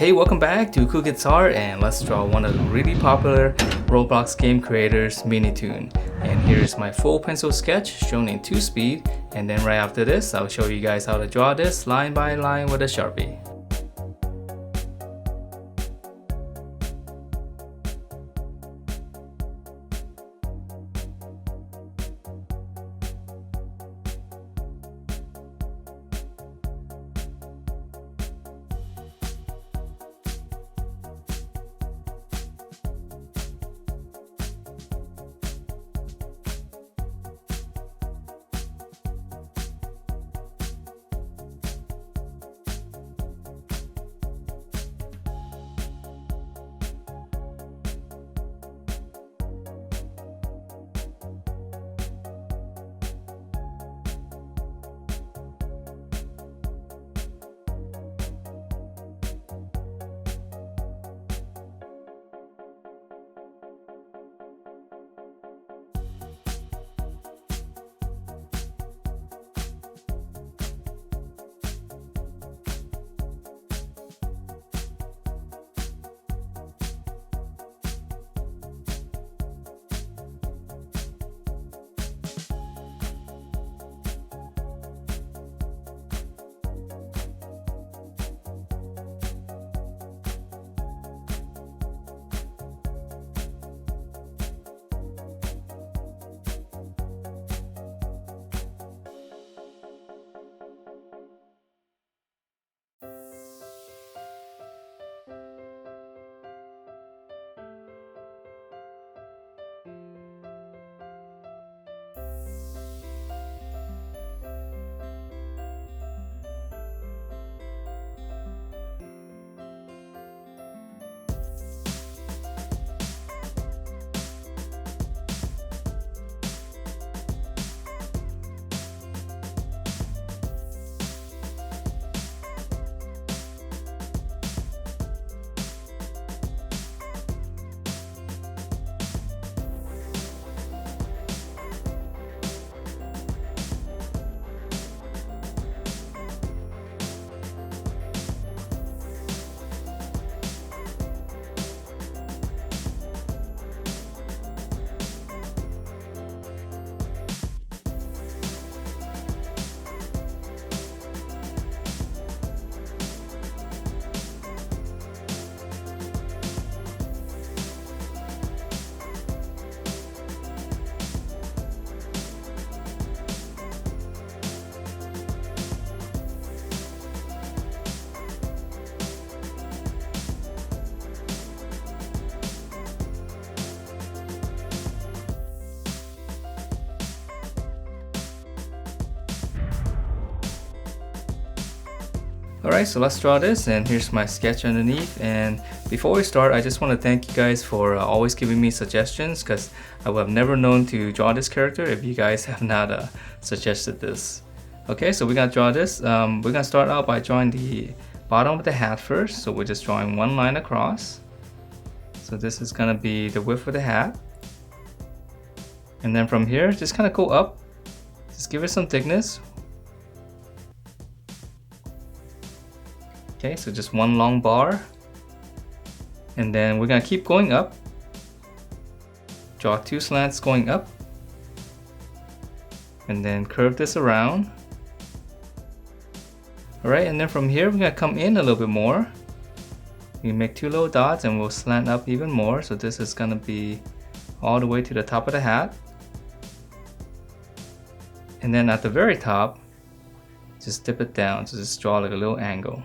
Hey, welcome back to Cool Guitar, and let's draw one of the really popular Roblox game creators, Minitoon. And here's my full pencil sketch shown in 2-speed, and then right after this I'll show you guys how to draw this line by line with a sharpie. Alright, so let's draw this, and here's my sketch underneath. And before we start, I just want to thank you guys for always giving me suggestions, because I would have never known to draw this character if you guys have not suggested this. Okay, so we're gonna draw this. We're gonna start out by drawing the bottom of the hat first. So we're just drawing one line across. So this is gonna be the width of the hat. And then from here, just kind of go up. Just give it some thickness. Okay, so just one long bar, and then we're gonna keep going up. Draw two slants going up, and then curve this around. Alright, and then from here we're gonna come in a little bit more. We make two little dots and we'll slant up even more, so this is gonna be all the way to the top of the hat. And then at the very top, just dip it down, so just draw like a little angle.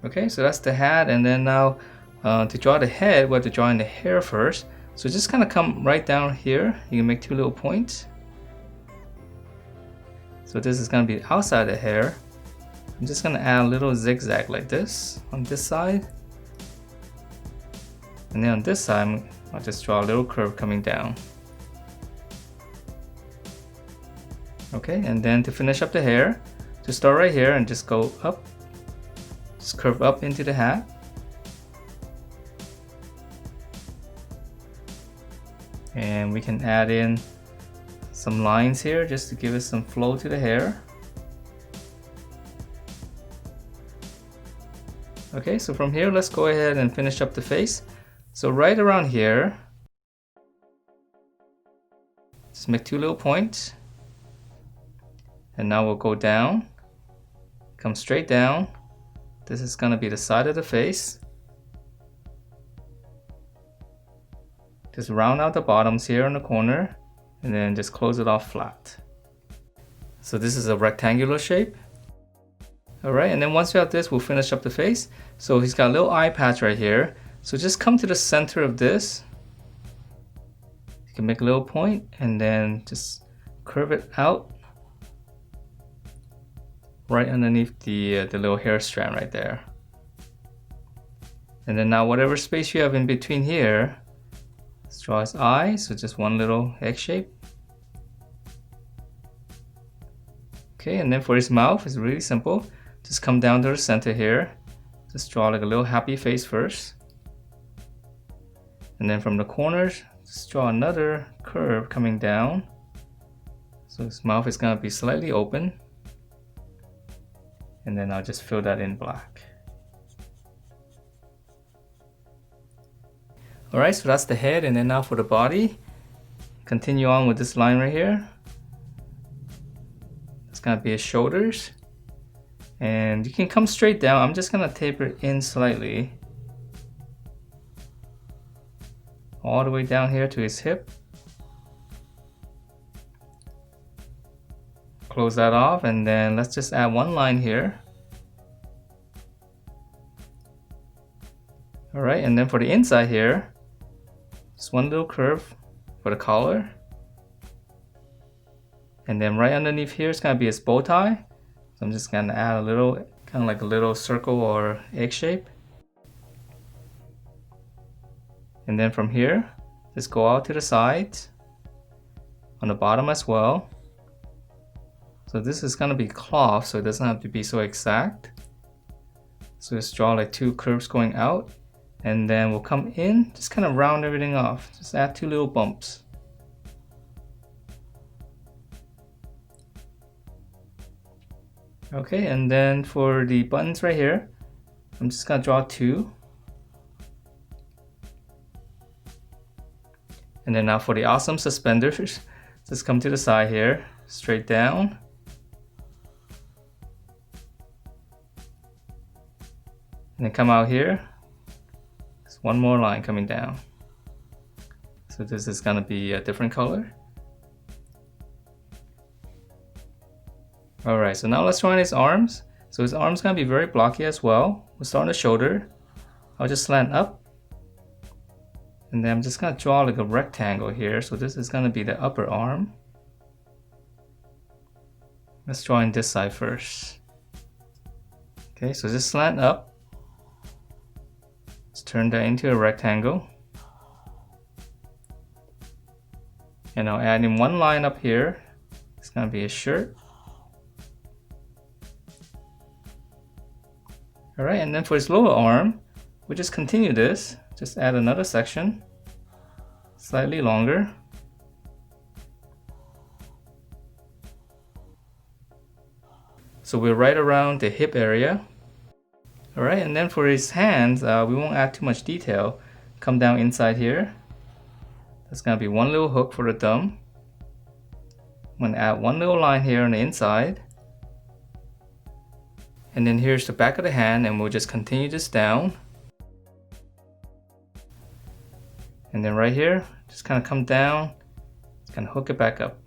Okay, so that's the hat, and then now to draw the head, we have to draw in the hair first. So just kind of come right down here. You can make two little points. So this is going to be outside the hair. I'm just going to add a little zigzag like this on this side. And then on this side, I'll just draw a little curve coming down. Okay, and then to finish up the hair, to start right here and just go up. Just curve up into the hat. And we can add in some lines here just to give it some flow to the hair. Okay, so from here, let's go ahead and finish up the face. So right around here, just make 2 little points. And now we'll go down, come straight down. This is gonna be the side of the face. Just round out the bottoms here in the corner, and then just close it off flat. So this is a rectangular shape. Alright, and then once we have this, we'll finish up the face. So he's got a little eye patch right here. So just come to the center of this. You can make a little point and then just curve it out right underneath the little hair strand right there. And then now whatever space you have in between here, let's draw his eye. So just one little egg shape. Okay, and then for his mouth, it's really simple. Just come down to the center here. Just draw like a little happy face first. And then from the corners, just draw another curve coming down. So his mouth is gonna be slightly open. And then I'll just fill that in black. Alright, so that's the head, and then now for the body. Continue on with this line right here. It's gonna be his shoulders. And you can come straight down. I'm just gonna taper it in slightly. All the way down here to his hip. Close that off, and then let's just add one line here. Alright, and then for the inside here, just one little curve for the collar. And then right underneath here is gonna be his bow tie. So I'm just gonna add a little, kind of like a little circle or egg shape. And then from here, just go out to the sides, on the bottom as well. So this is gonna be cloth, so it doesn't have to be so exact. So just draw like 2 curves going out, and then we'll come in, just kind of round everything off. Just add 2 little bumps. Okay, and then for the buttons right here, I'm just gonna draw 2. And then now for the awesome suspenders, just come to the side here, straight down. And then come out here, just one more line coming down. So this is gonna be a different color. Alright, so now let's draw in his arms. So his arm's gonna be very blocky as well. We'll start on the shoulder. I'll just slant up. And then I'm just gonna draw like a rectangle here. So this is gonna be the upper arm. Let's draw in this side first. Okay, so just slant up. Let's turn that into a rectangle. And I'll add in one line up here. It's gonna be a shirt. Alright, and then for his lower arm, we just continue this. Just add another section, slightly longer. So we're right around the hip area. Alright, and then for his hands, we won't add too much detail. Come down inside here. That's gonna be one little hook for the thumb. I'm gonna add one little line here on the inside. And then here's the back of the hand, and we'll just continue this down. And then right here, just kind of come down, kind of hook it back up.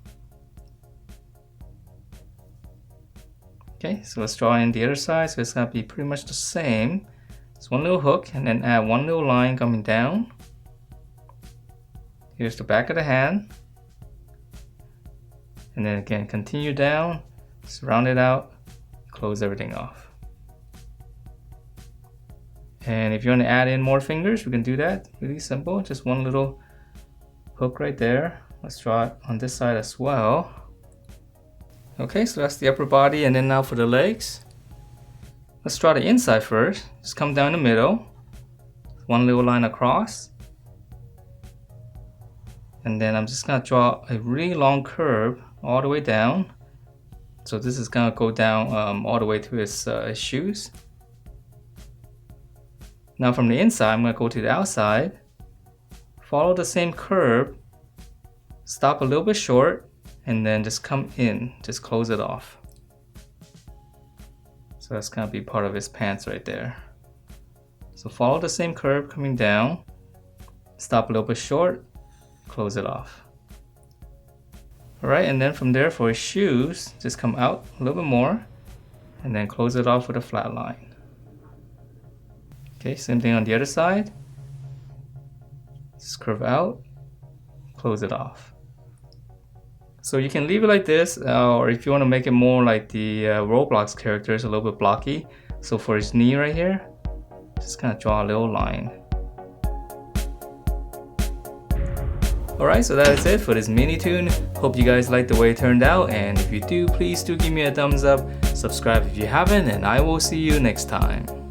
Okay, so let's draw in the other side. So it's gonna be pretty much the same. Just one little hook, and then add one little line coming down. Here's the back of the hand. And then again, continue down, just round it out. Close everything off. And if you want to add in more fingers, we can do that. Really simple, just one little hook right there. Let's draw it on this side as well. Okay, so that's the upper body, and then now for the legs. Let's draw the inside first. Just come down the middle, one little line across. And then I'm just gonna draw a really long curve all the way down. So this is gonna go down all the way to his shoes. Now from the inside, I'm going to go to the outside, follow the same curve, stop a little bit short, and then just come in, just close it off. So that's going to be part of his pants right there. So follow the same curve coming down, stop a little bit short, close it off. Alright, and then from there for his shoes, just come out a little bit more, and then close it off with a flat line. Okay, same thing on the other side. Just curve out, close it off. So you can leave it like this, or if you want to make it more like the Roblox characters, a little bit blocky. So for his knee right here, just kind of draw a little line. Alright, so that is it for this Minitoon. Hope you guys liked the way it turned out, and if you do, please do give me a thumbs up, subscribe if you haven't, and I will see you next time.